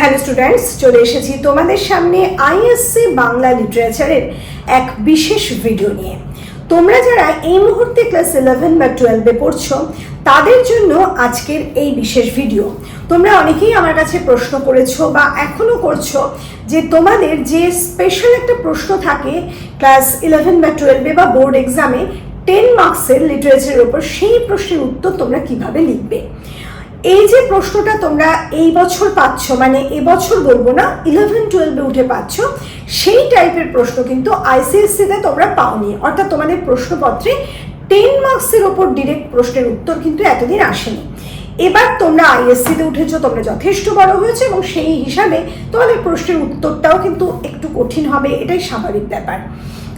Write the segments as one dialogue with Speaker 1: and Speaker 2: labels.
Speaker 1: Hello students, চলে এসেছি তোমাদের সামনে আইএসসি বাংলা লিটারেচারের এক বিশেষ ভিডিও নিয়ে। তোমরা যারা এই মুহূর্তে ক্লাস 11 বা 12-এ পড়ছো তাদের জন্য আজকের এই বিশেষ ভিডিও। তোমরা অনেকেই আমার কাছে প্রশ্ন করেছো বা এখনো করছো যে তোমাদের যে স্পেশাল একটা প্রশ্ন থাকে ক্লাস 11 বা 12-এ বা বোর্ড এক্সামে 10 মার্কসের লিটারেচারের উপর, সেই প্রশ্নের উত্তর তোমরা কিভাবে লিখবে। এই যে প্রশ্নটা তোমরা এই বছর পাচ্ছ, মানে এবছর বলবো না, 11-12-এ উঠে পাচ্ছ, সেই টাইপের প্রশ্ন কিন্তু আইসিএসসিতে তোমরা পাওনি। অর্থাৎ তোমাদের প্রশ্নপত্রে 10 মার্কসের ওপর ডিরেক্ট প্রশ্নের উত্তর কিন্তু এতদিন আসেনি। এবার তোমরা আইএসসিতে উঠেছো, তোমরা যথেষ্ট বড় হয়েছে এবং সেই হিসাবে তোমাদের প্রশ্নের উত্তরটাও কিন্তু একটু কঠিন হবে, এটাই স্বাভাবিক ব্যাপার।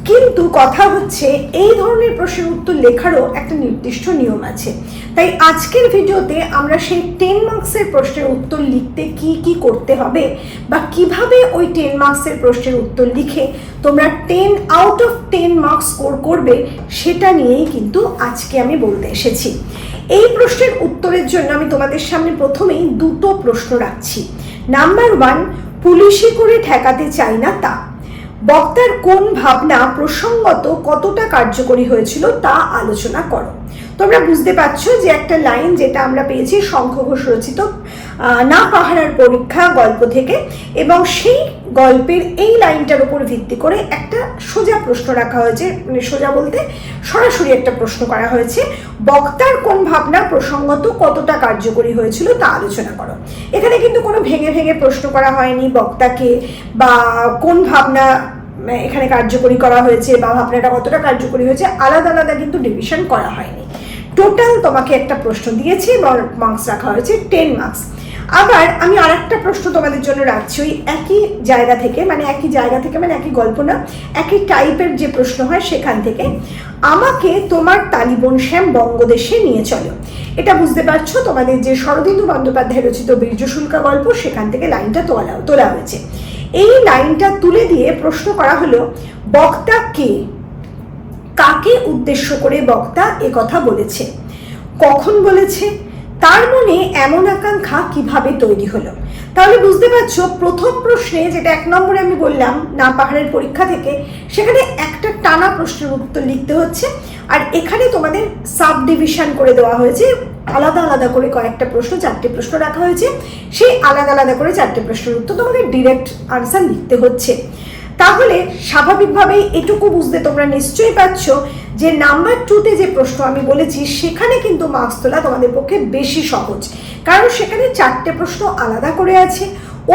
Speaker 1: কিন্তু কথা হচ্ছে এই ধরনের প্রশ্নের উত্তর লেখারও একটা নির্দিষ্ট নিয়ম আছে। তাই আজকের ভিডিওতে আমরা সেই 10 মার্কসের প্রশ্নের উত্তর লিখতে কি কি করতে হবে বা কিভাবে ওই 10 মার্কসের প্রশ্নের উত্তর লিখে তোমরা 10 আউট অফ 10 মার্কস স্কোর করবে, সেটা নিয়েই কিন্তু আজকে আমি বলতে এসেছি। এই প্রশ্নের উত্তরের জন্য আমি তোমাদের সামনে প্রথমেই দুটো প্রশ্ন রাখছি। নাম্বার 1, পুলিশি করে ঠেকাতে চাই না তা। বক্তার কোন ভাবনা প্রসঙ্গত কতটা কার্যকরী হয়েছিল তা আলোচনা করো। তোমরা বুঝতে পারছো যে একটা লাইন যেটা আমরা পেয়েছি শঙ্খ ঘোষ রচিত না পাহারার পরীক্ষা গল্প থেকে, এবং সেই গল্পের এই লাইনটার উপর ভিত্তি করে একটা সোজা প্রশ্ন রাখা হয়েছে, মানে সোজা বলতে সরাসরি একটা প্রশ্ন করা হয়েছে, বক্তার কোন ভাবনা প্রসঙ্গত কতটা কার্যকরী হয়েছিল তা আলোচনা করো। এখানে কিন্তু কোনো ভেঙে ভেঙে প্রশ্ন করা হয়নি বক্তাকে, বা কোন ভাবনা এখানে কার্যকরী করা হয়েছে বা ভাবনাটা কতটা কার্যকরী হয়েছে আলাদা আলাদা কিন্তু ডিভিশন করা হয়নি। টোটাল তোমাকে একটা প্রশ্ন দিয়েছি, মার্কস রাখা হয়েছে 10 মার্কস। আবার আমি আরেকটা প্রশ্ন তোমাদের জন্য রাখছি ওই একই জায়গা থেকে, মানে একই গল্প না, একই টাইপের যে প্রশ্ন হয় সেখান থেকে। আমাকে তোমার তালিবন শ্যাম বঙ্গদেশে নিয়ে চলো। এটা বুঝতে পারছো তোমাদের যে শরদিন্দু বন্দ্যোপাধ্যায় রচিত বীর্যশুল্কা গল্প, সেখান থেকে লাইনটা তোলা হয়েছে। এই লাইনটা তুলে দিয়ে প্রশ্ন করা হলো, বক্তা কে, কাকে উদ্দেশ্য করে বক্তা এ কথা বলেছে, কখন বলেছে, তার মনে এমন আকাঙ্ক্ষা কিভাবে তৈরি হলো। তাহলে বুঝতে পারছো প্রথম প্রশ্নে, যেটা 1 নম্বরে আমি বললাম না পাহাড়ের পরীক্ষা থেকে, সেখানে একটা টানা প্রশ্নের উত্তর লিখতে হচ্ছে, আর এখানে তোমাদের সাব ডিভিশন করে দেওয়া হয়েছে, আলাদা আলাদা করে কয়েকটা প্রশ্ন, 4টে প্রশ্ন রাখা হয়েছে, সেই আলাদা আলাদা করে 4টে প্রশ্নের উত্তর তোমাকে ডিরেক্ট আনসার লিখতে হচ্ছে। তাহলে স্বাভাবিকভাবেই এটুকু বুঝতে তোমরা নিশ্চয়ই পাচ্ছ যে নাম্বার 2-তে যে প্রশ্ন আমি বলেছি সেখানে কিন্তু মার্কস তোলা তোমাদের পক্ষে বেশি সহজ, কারণ সেখানে 4টে প্রশ্ন আলাদা করে আছে।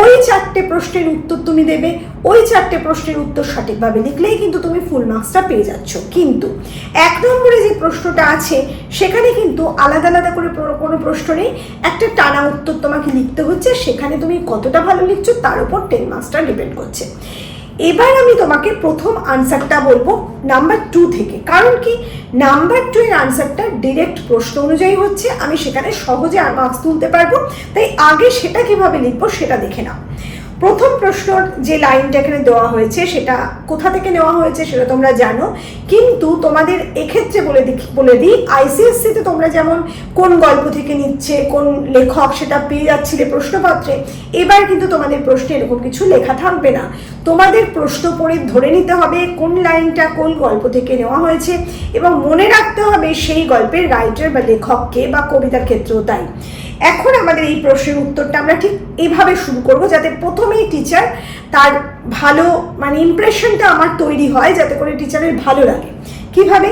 Speaker 1: ওই 4টে প্রশ্নের উত্তর তুমি দেবে, ওই 4টে প্রশ্নের উত্তর সঠিকভাবে লিখলেই কিন্তু তুমি ফুল মার্কসটা পেয়ে যাচ্ছ। কিন্তু 1 নম্বরে যে প্রশ্নটা আছে সেখানে কিন্তু আলাদা আলাদা করে কোনো প্রশ্ন নেই, একটা টানা উত্তর তোমাকে লিখতে হচ্ছে, সেখানে তুমি কতটা ভালো লিখছো তার উপর 10 মার্কসটা ডিপেন্ড করছে। এবার আমি তোমাকে প্রথম আনসারটা বলবো নাম্বার 2 থেকে, কারণ কি নাম্বার 2 এর আনসারটা ডিরেক্ট প্রশ্ন অনুযায়ী হচ্ছে, আমি সেখানে সহজে মার্কস তুলতে পারবো। তাই আগে সেটা কিভাবে লিখবো সেটা দেখে নাও। প্রথম প্রশ্নর যে লাইনটা এখানে দেওয়া হয়েছে সেটা কোথা থেকে নেওয়া হয়েছে সেটা তোমরা জানো, কিন্তু তোমাদের এক্ষেত্রে বলে দিই আইসিএসসিতে তোমরা যেমন কোন গল্প থেকে নিচ্ছে, কোন লেখক, সেটা পেয়ে যাচ্ছিলে প্রশ্নপত্রে। এবার কিন্তু তোমাদের প্রশ্নে এরকম কিছু লেখা থাকবে না, তোমাদের প্রশ্ন পড়ে ধরে নিতে হবে কোন লাইনটা কোন গল্প থেকে নেওয়া হয়েছে, এবং মনে রাখতে হবে সেই গল্পের রাইটার বা লেখককে, বা কবিতার ক্ষেত্রেও তাই। এখন আমাদের এই প্রশ্নের উত্তরটা আমরা ঠিক এভাবে শুরু করব, যাতে প্রথমেই টিচার তার ভালো মানে ইমপ্রেশনটা আমার তৈরি হয়, যাতে করে টিচারের ভালো লাগে। কিভাবে?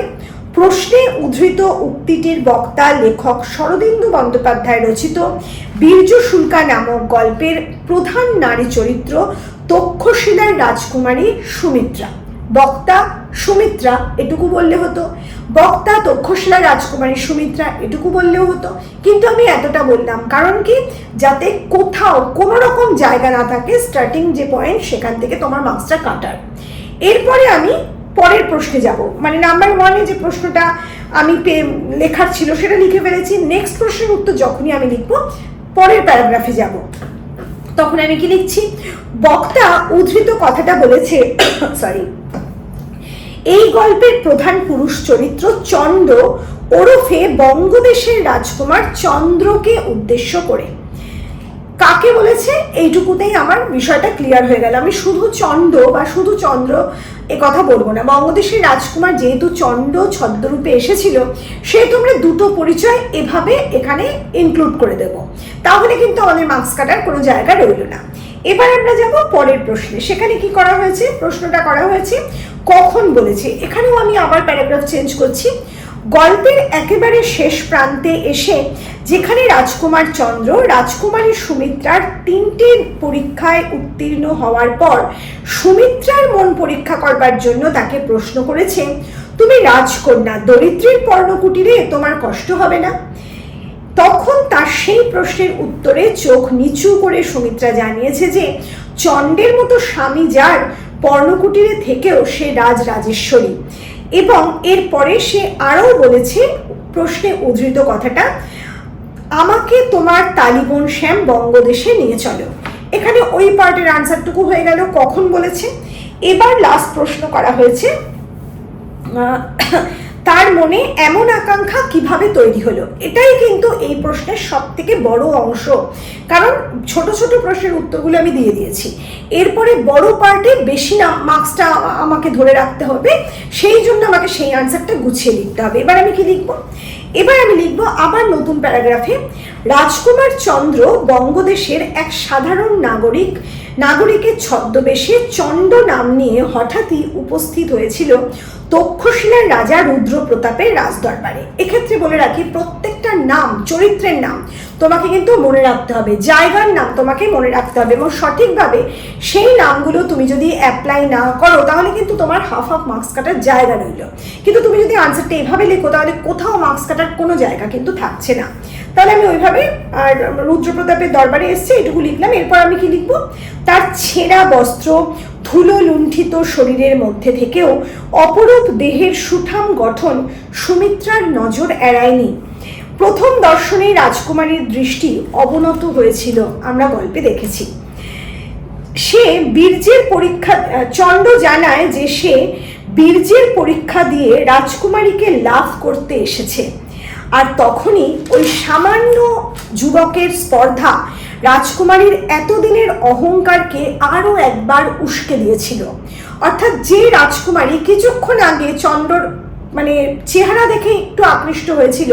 Speaker 1: প্রশ্নে উদ্ধৃত উক্তিটির বক্তা লেখক শরদিন্দু বন্দ্যোপাধ্যায় রচিত বীর্যশুল্কা নামক গল্পের প্রধান নারী চরিত্র তক্ষশিলার রাজকুমারী সুমিত্রা। বক্তা সুমিত্রা এটুকু বললে হতো, বক্তা তক্ষশিলার রাজকুমারী সুমিত্রা এটুকু বললেও হতো, কিন্তু আমি এতটা বললাম কারণ কি, যাতে কোথাও কোনো রকম জায়গা না থাকে স্টার্টিং যে পয়েন্ট সেখান থেকে তোমার মার্কসটা কাটার। এরপরে আমি পরের প্রশ্নে যাব, মানে নাম্বার 1-এ যে প্রশ্নটা আমি লেখার ছিল সেটা লিখে ফেলেছি। নেক্সট প্রশ্নের উত্তর যখনই আমি লিখবো পরের প্যারাগ্রাফে যাব, তখন আমি কি লিখছি, বক্তা উদ্ধৃত কথাটা বলেছে এই গল্পের প্রধান পুরুষ চরিত্র চন্দ্র ওরফে বঙ্গদেশের রাজকুমার চন্দ্রকে উদ্দেশ্য করে। কাকে বলেছে এইটুকুতেই আমার বিষয়টা ক্লিয়ার হয়ে গেল। আমি শুধু চন্ড বা শুধু চন্দ্র এ কথা বলবো না। বঙ্গদেশের রাজকুমার যেহেতু চন্ড ছদ্মরূপে এসেছিল, সেহেতু আমরা দুটো পরিচয় এভাবে এখানে ইনক্লুড করে দেব, তাহলে কিন্তু আমাদের মার্কস কাটার কোনো জায়গা রইল না। এবার আমরা যাব পরের প্রশ্নে। সেখানে কি করা হয়েছে? প্রশ্নটা করা হয়েছে কখন বলেছে। এখানেও আমি আবার প্যারাগ্রাফ চেঞ্জ করছি। গল্পের একেবারে শেষ প্রান্তে এসে যেখানে রাজকুমার চন্দ্র রাজকুমারী সুমিত্রার 3টে পরীক্ষায় উত্তীর্ণ হওয়ার পর সুমিত্রার মন পরীক্ষা করবার জন্য তাকে প্রশ্ন করেছে, তুমি রাজকন্যা, দরিদ্রের পর্ণকুটিরে তোমার কষ্ট হবে না? তখন তার সেই প্রশ্নের উত্তরে চোখ নিচু করে সুমিত্রা জানিয়েছে যে চন্ডের মতো স্বামী যার, পর্ণকুটিরে থেকেও সে রাজরাজেশ্বরী। এবং এরপরে সে আরও বলেছে প্রশ্নে উদ্ধৃত কথাটা, আমাকে তোমার তালিবোন শ্যাম বঙ্গদেশে নিয়ে চলো। এখানে ওই পার্টের আনসারটুকু হয়ে গেল কখন বলেছে। এবার লাস্ট প্রশ্ন করা হয়েছে, তার মনে এমন আকাঙ্ক্ষা কিভাবে তৈরি হলো। এটাই কিন্তু এই প্রশ্নের সব থেকে বড় অংশ, কারণ ছোট ছোট প্রশ্নের উত্তরগুলো আমি দিয়ে দিয়েছি। এরপরে বড় পার্টে বেশি মার্কসটা আমাকে ধরে রাখতে হবে, সেই জন্য আমাকে সেই আনসারটা গুছিয়ে লিখতে হবে। এবার আমি কি লিখবো? এবার আমি লিখবো আবার নতুন প্যারাগ্রাফে, রাজকুমার চন্দ্র বঙ্গদেশের এক সাধারণ নাগরিকের ছদ্মবেশে চন্ড নাম নিয়ে হঠাৎই উপস্থিত হয়েছিল তক্ষশিলার রাজা রুদ্র প্রতাপের রাজদরবারে। এক্ষেত্রে বলে রাখি, প্রত্যেকটা নাম, চরিত্রের নাম তোমাকে কিন্তু মনে রাখতে হবে, জায়গার নাম তোমাকে মনে রাখতে হবে, এবং সঠিকভাবে সেই নামগুলো তুমি যদি অ্যাপ্লাই না করো তাহলে কিন্তু তোমার হাফ মার্কস কাটার জায়গা রইল। কিন্তু তুমি যদি আনসারটা এভাবে লেখো তাহলে কোথাও মার্কস কাটার কোনো জায়গা কিন্তু থাকছে না। তাহলে আমি ওইভাবে রুদ্রপ্রতাপের দরবারে এসছে এটুকু লিখলাম। এরপর আমি কি লিখবো? তার ছেঁড়া বস্ত্র, ধুলো লুণ্ঠিত শরীরের মধ্যে থেকেও অপরূপ দেহের সুঠাম গঠন সুমিত্রার নজর এড়ায়নি। প্রথম দর্শনেই রাজকুমারীর দৃষ্টি অবনত হয়েছিল, আমরা গল্পে দেখেছি। সে বীর্যের পরীক্ষা, চন্ড জানায় যে সে বীর্যের পরীক্ষা দিয়ে রাজকুমারীকে লাভ করতে এসেছে। আর তখনই ওই সামান্য যুবকের স্পর্ধা রাজকুমারীর এতদিনের অহংকারকে আরও একবার উস্কে দিয়েছিল। অর্থাৎ যে রাজকুমারী কিছুক্ষণ আগে চন্দ্রর চেহারা দেখে একটু আকৃষ্ট হয়েছিল,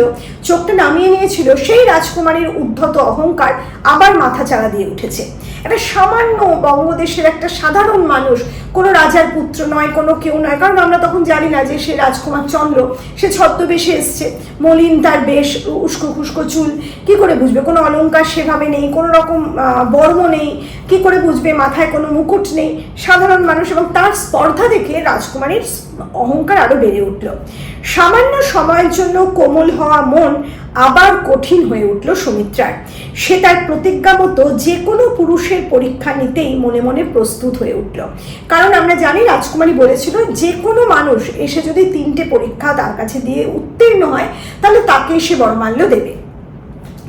Speaker 1: চোখটা নামিয়ে নিয়েছিল, সেই রাজকুমারীর উদ্ধত অহংকার আবার মাথা চাড়া দিয়ে উঠেছে। একটা সামান্য বঙ্গদেশের একটা সাধারণ মানুষ, কোনো রাজার পুত্র নয়, কোনো কেউ নয়, কারণ আমরা তখন জানি না যে সে রাজকুমার চন্দ্র, সে ছদ্মবেশে এসছে, মলিন তার বেশ, উস্কো খুস্কো চুল, কি করে বুঝবে? কোনো অলংকার সেভাবে নেই, কোনো রকম বর্ম নেই, কি করে বুঝবে? মাথায় কোনো মুকুট নেই, সাধারণ মানুষ, এবং তার স্পর্ধা দেখে রাজকুমারীর অহংকার আরো বেড়ে উঠল। সামান্য সময়ের জন্য কোমল হওয়া মন আবার কঠিন হয়ে উঠল সুমিত্রার। সে তার প্রতিজ্ঞা মতো যে কোনো পুরুষের পরীক্ষা নিতেই মনে মনে প্রস্তুত হয়ে উঠল। কারণ আমরা জানি রাজকুমারী বলেছিল যে কোনো মানুষ এসে যদি 3টে পরীক্ষা তার কাছে দিয়ে উত্তীর্ণ হয় তাহলে তাকে সে বরমাল্য দেবে।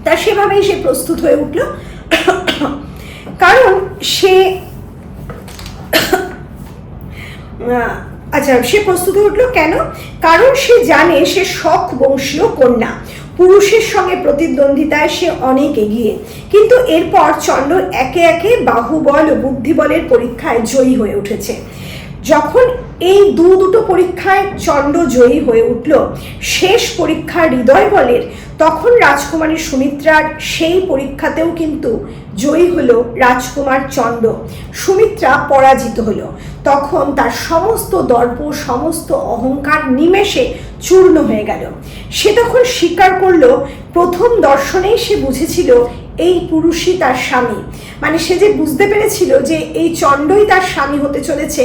Speaker 1: তা সেভাবেই সে প্রস্তুত হয়ে উঠল। কারণ সে সে প্রস্তুত হয়ে উঠল কেন? কারণ সে জানে সে শক বংশীয় কন্যা, পুরুষের সঙ্গে প্রতিদ্বন্দ্বিতায় সে অনেক এগিয়ে। কিন্তু এরপর চন্দ্র একে একে বাহুবল ও বুদ্ধিবলের পরীক্ষায় জয়ী হয়ে উঠেছে। যখন এই দুটো পরীক্ষায় চন্দ্র জয়ী হয়ে উঠল, শেষ পরীক্ষা হৃদয় বলের, তখন রাজকুমারী সুমিত্রার সেই পরীক্ষাতেও কিন্তু জয়ী হলো রাজকুমার চন্দ্র। সুমিত্রা পরাজিত হলো। তখন তার সমস্ত দর্প, সমস্ত অহংকার নিমেষে চূর্ণ হয়ে গেল। সে তখন স্বীকার করলো, প্রথম দর্শনেই সে বুঝেছিল এই পুরুষই তার স্বামী। সে যে বুঝতে পেরেছিল যে এই চন্দ্রই তার স্বামী হতে চলেছে,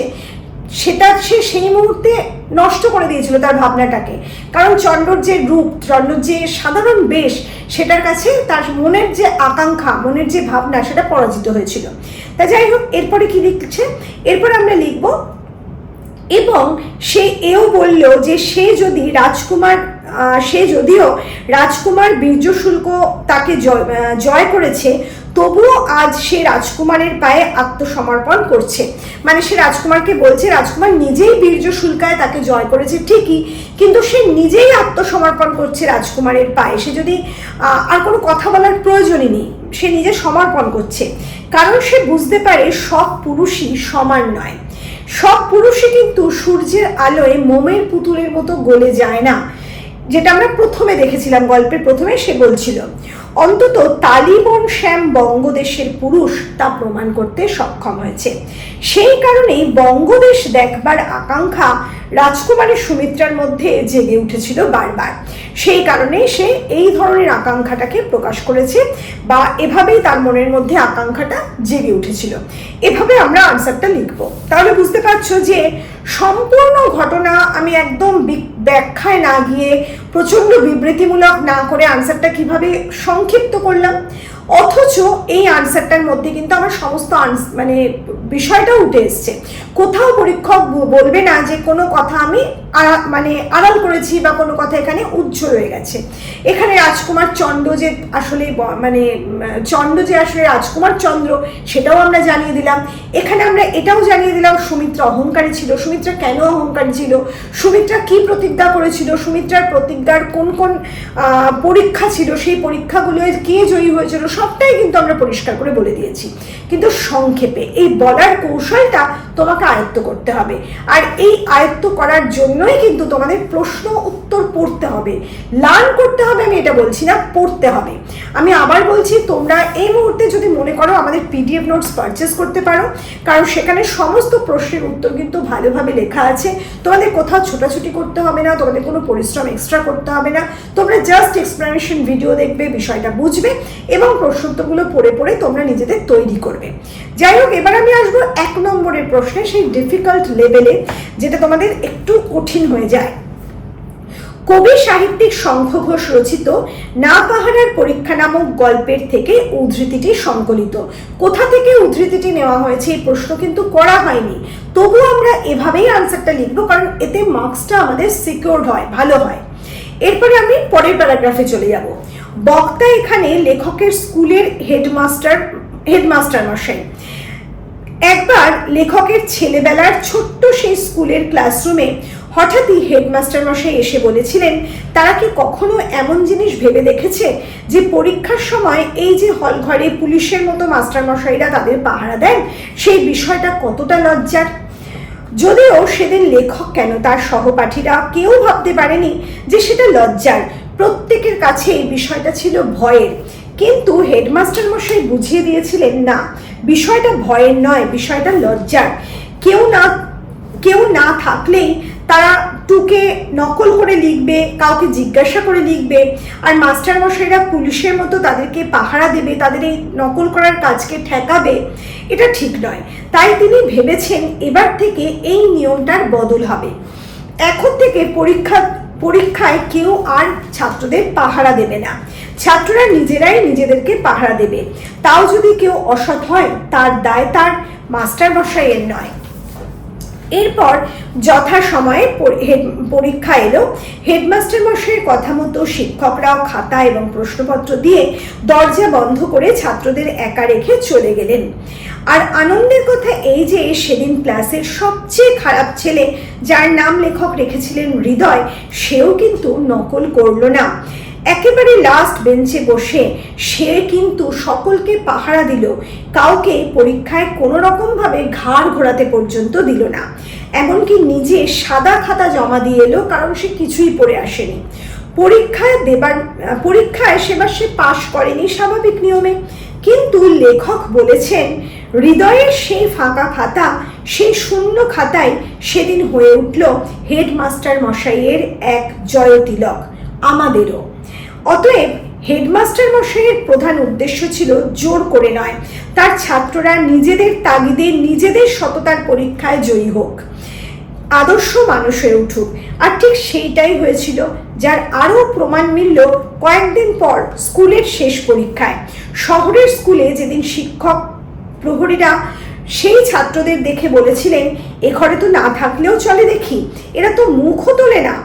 Speaker 1: সেটা সে সেই মুহূর্তে নষ্ট করে দিয়েছিল তার ভাবনাটাকে। কারণ চন্দ্রর যে রূপ, চন্দ্রর যে সাধারণ বেশ, সেটার কাছে তার মনের যে আকাঙ্ক্ষা, মনের যে ভাবনা, সেটা পরাজিত হয়েছিল। তা যাই হোক, এরপরে কি লিখছে? এরপর আমরা লিখব এবং সে এও বলল যে সে যদিও রাজকুমার বীর্য শুল্ক তাকে জয় করেছে, তবুও আজ সে রাজকুমারের পায়ে আত্মসমর্পণ করছে। মানে সে রাজকুমারকে বলছে, রাজকুমার নিজেই বীর্য শুল্কায় তাকে জয় করেছে ঠিকই, কিন্তু সে নিজেই আত্মসমর্পণ করছে রাজকুমারের পায়ে। সে যদি আর কোনো কথা বলার প্রয়োজনই নেই, সে নিজে সমর্পণ করছে, কারণ সে বুঝতে পারে সব পুরুষই সমান নয়। সব পুরুষই কিন্তু সূর্যের আলোয় মোমের পুতুলের মতো গলে যায় না, যেটা আমরা প্রথমে দেখেছিলাম, গল্পের প্রথমে সে বলছিল। অন্তত তালিবন শ্যাম বঙ্গদেশের পুরুষ তা প্রমাণ করতে সক্ষম হয়েছে। সেই কারণেই বঙ্গদেশ দেখবার আকাঙ্ক্ষা রাজকুমারী সুমিত্রার মধ্যে জেগে উঠেছিল বারবার। সেই কারণে সে এই ধরনের আকাঙ্ক্ষাটাকে প্রকাশ করেছে, বা এভাবেই তার মনের মধ্যে আকাঙ্ক্ষাটা জেগে উঠেছিল। এভাবে আমরা আনসারটা লিখব। তাহলে বুঝতে পারছো যে সম্পূর্ণ ঘটনা আমি একদম ব্যাখ্যায় না গিয়ে, প্রচণ্ড বিবৃতিমূলক না করে আনসারটা কিভাবে সংক্ষিপ্ত করলাম, অথচ এই আনসারটার মধ্যে কিন্তু আমার সমস্ত বিষয়টা উঠে এসছে। কোথাও পরীক্ষক বলবে না যে কোনো কথা আমি আড়াল করেছি বা কোনো কথা এখানে উজ্জ্বল হয়ে গেছে। এখানে রাজকুমার চন্দ্র যে আসলে রাজকুমার চন্দ্র, সেটাও আমরা জানিয়ে দিলাম। এখানে আমরা এটাও জানিয়ে দিলাম সুমিত্রা অহংকারী ছিল। সুমিত্রা কেন অহংকারী ছিল, সুমিত্রা কি প্রতিজ্ঞা করেছিল, সুমিত্রার প্রতিজ্ঞার কোন কোন পরীক্ষা ছিল, সেই পরীক্ষাগুলোয় কে জয়ী হয়েছিল, সবটাই কিন্তু আমরা পরিষ্কার করে বলে দিয়েছি। কিন্তু সংক্ষেপে এই বলার কৌশলটা তোমাকে আয়ত্ত করতে হবে, আর এই আয়ত্ত করার জন্যই কিন্তু তোমাদের প্রশ্ন উত্তর পড়তে হবে, লার্ন করতে হবে। আমি এটা বলছি না, পড়তে হবে। আমি আবার বলছি, তোমরা এই মুহূর্তে যদি মনে করো আমাদের পিডিএফ নোটস পারচেস করতে পারো, কারণ সেখানে সমস্ত প্রশ্নের উত্তর কিন্তু ভালোভাবে লেখা আছে। তোমাদের কোথাও ছোটাছুটি করতে হবে না, তোমাদের কোনো পরিশ্রম এক্সট্রা করতে হবে না। তোমরা জাস্ট এক্সপ্লেনেশন ভিডিও দেখবে, বিষয়টা বুঝবে এবং প্রশ্ন উত্তরগুলো পড়ে পড়ে তোমরা নিজেদের তৈরি করবে। যাই হোক, এবার আমি আসবো 1 নম্বরের প্রশ্নে, সেই ডিফিকাল্ট লেভেলে, যেটা তোমাদের একটু কঠিন হয়ে যায়। কবি সাহিত্যিক শঙ্খ ঘোষ রচিত না পাহাড়ের পরীক্ষা নামক গল্পের থেকে উদ্ধৃতিটি সংকলিত। কোথা থেকে উদ্ধৃতিটি নেওয়া হয়েছে এই প্রশ্ন কিন্তু করা হয়নি, তবু আমরা এভাবেই আনসারটা লিখবো, কারণ এতে মার্কসটা আমাদের সিকিউরড হয়, ভালো হয়। এরপরে আমি পরের প্যারাগ্রাফে চলে যাব। বক্তা এখানে লেখকের স্কুলের হেডমাস্টার মশাই। একবার লেখকের ছেলেবেলার ছোট্ট সেই স্কুলের ক্লাসরুমে হঠাৎই হেডমাস্টার মশাই এসে বলেছিলেন, তারা কি কখনো এমন জিনিস ভেবে দেখেছে যে পরীক্ষার সময় এই যে হল ঘরে পুলিশের মতো মাস্টার মশাইরা তাদের পাহারা দেন, সেই বিষয়টা কতটা লজ্জার। যদিও সেদিন লেখক কেন তার সহপাঠীরা কেউ ভাবতে পারেনি যে সেটা লজ্জার, প্রত্যেকের কাছে এই বিষয়টা ছিল ভয়ের। কিন্তু হেডমাস্টার মশাই বুঝিয়ে দিয়েছিলেন, না, বিষয়টা ভয়ের নয়, বিষয়টা লজ্জার। কেউ না থাকলেই তারা টুকে নকল করে লিখবে, কাউকে জিজ্ঞাসা করে লিখবে, আর মাস্টার মশাইরা পুলিশের মতো তাদেরকে পাহারা দেবে, তাদের এই নকল করার কাজকে ঠেকাবে, এটা ঠিক নয়। তাই তিনি ভেবেছেন এবার থেকে এই নিয়মটার বদল হবে। এখন থেকে পরীক্ষায় কেউ আর ছাত্রদের পাহারা দেবে না, ছাত্ররা নিজেরাই নিজেদেরকে পাহারা দেবে। তাও যদি কেউ অসৎ হয়, তার দায় তার মাস্টার মশাইয়ের নয়। এরপর যথাসময়ে পরীক্ষা এলো। হেডমাস্টার মশাইয়ের কথা মতো শিক্ষকরাও খাতা এবং প্রশ্নপত্র দিয়ে দরজা বন্ধ করে ছাত্রদের একা রেখে চলে গেলেন। আর আনন্দের কথা এই যে সেদিন ক্লাসের সবচেয়ে খারাপ ছেলে, যার নাম লেখক রেখেছিলেন হৃদয়, সেও কিন্তু নকল করলো না। একেবারে লাস্ট বেঞ্চে বসে সে কিন্তু সকলকে পাহারা দিল, কাউকে পরীক্ষায় কোনো রকমভাবে ঘাড় ঘোরাতে পর্যন্ত দিল না। এমনকি নিজে সাদা খাতা জমা দিয়ে এলো, কারণ সে কিছুই পড়ে আসেনি। পরীক্ষায় সেবার সে পাশ করেনি স্বাভাবিক নিয়মে, কিন্তু লেখক বলেছেন হৃদয়ের সেই ফাঁকা খাতা, সেই শূন্য খাতায় সেদিন হয়ে উঠল হেডমাস্টার মশাইয়ের এক জয়তিলক, আমাদেরও। অতএব হেডমাস্টার মশাইয়ের প্রধান উদ্দেশ্য ছিল জোর করে নয়, তার ছাত্ররা নিজেদের তাগিদে নিজেদের সততার পরীক্ষায় জয়ী হোক, আদর্শ মানুষ হয়ে উঠুক। আর ঠিক সেইটাই হয়েছিল, যার আরও প্রমাণ মিলল কয়েকদিন পর স্কুলের শেষ পরীক্ষায়। শহরের স্কুলে যেদিন শিক্ষক প্রহরীরা সেই ছাত্রদের দেখে বলেছিলেন, এ ঘরে তো না থাকলেও চলে দেখি, এরা তো মুখও তোলে না।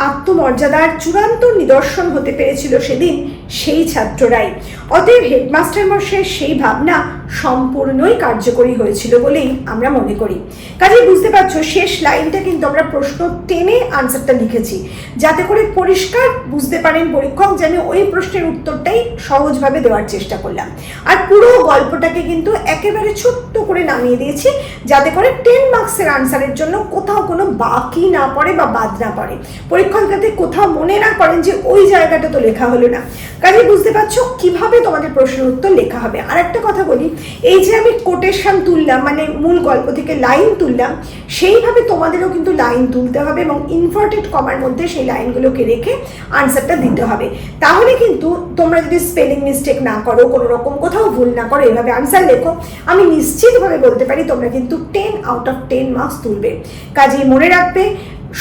Speaker 1: আত্মমর্যাদার চূড়ান্ত নিদর্শন হতে পেরেছিল সেদিন সেই ছাত্ররাই। অতএব হেডমাস্টার মশাইয়ের সেই ভাবনা সম্পূর্ণই কার্যকরী হয়েছিল বলেই আমরা মনে করি। কাজেই বুঝতে পারছো, শেষ লাইনটা কিন্তু আমরা প্রশ্ন টেনে আনসারটা লিখেছি, যাতে করে পরিষ্কার বুঝতে পারেন পরীক্ষক যে আমি ওই প্রশ্নের উত্তরটাই সহজভাবে দেওয়ার চেষ্টা করলাম। আর পুরো গল্পটাকে কিন্তু একেবারে ছোট্ট করে নামিয়ে দিয়েছি, যাতে করে 10 মার্কসের আনসারের জন্য কোথাও কোনো বাকি না পড়ে বা বাদ না পড়ে, পরীক্ষক যাতে কোথাও মনে না করেন যে ওই জায়গাটা তো লেখা হলো না। কাজে বুঝতে পারছো কিভাবে তোমাদের প্রশ্নের উত্তর লেখা হবে। আর একটা কথা বলি, এই যে আমি কোটেশন তুললাম, মানে মূল গল্প থেকে লাইন তুললাম, সেইভাবে তোমাদেরও কিন্তু লাইন তুলতে হবে এবং ইনভার্টেড কমার মধ্যে সেই লাইনগুলোকে রেখে আনসারটা দিতে হবে। তাহলে কিন্তু তোমরা যদি স্পেলিং মিস্টেক না করো, কোনো রকম কোথাও ভুল না করো, এভাবে আনসার লেখো, আমি নিশ্চিতভাবে বলতে পারি তোমরা কিন্তু 10 আউট অফ 10 মার্কস তুলবে। কাজেই মনে রাখবে,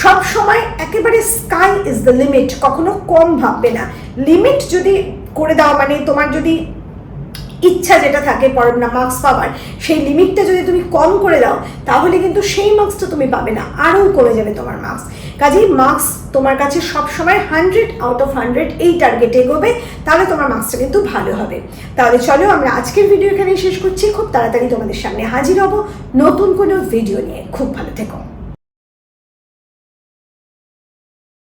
Speaker 1: সব সময় একেবারে স্কাই ইজ দ্য লিমিট, কখনো কম ভাববে না। লিমিট যদি করে দাও, মানে তোমার যদি ইচ্ছা যেটা থাকে মার্কস পাওয়ার, সেই লিমিটটা যদি তুমি কম করে দাও, তাহলে কিন্তু সেই মার্কসটা তুমি পাবে না, আরও কমে যাবে তোমার মার্কস। কাজেই মার্কস তোমার কাছে সবসময় 100 আউট অফ 100 এই টার্গেটে এগোবে, তাহলে তোমার মার্কসটা কিন্তু ভালো হবে। তাহলে চলো আমরা আজকের ভিডিও এখানেই শেষ করছি। খুব তাড়াতাড়ি তোমাদের সামনে হাজির হব নতুন কোনো ভিডিও নিয়ে। খুব ভালো থেকো।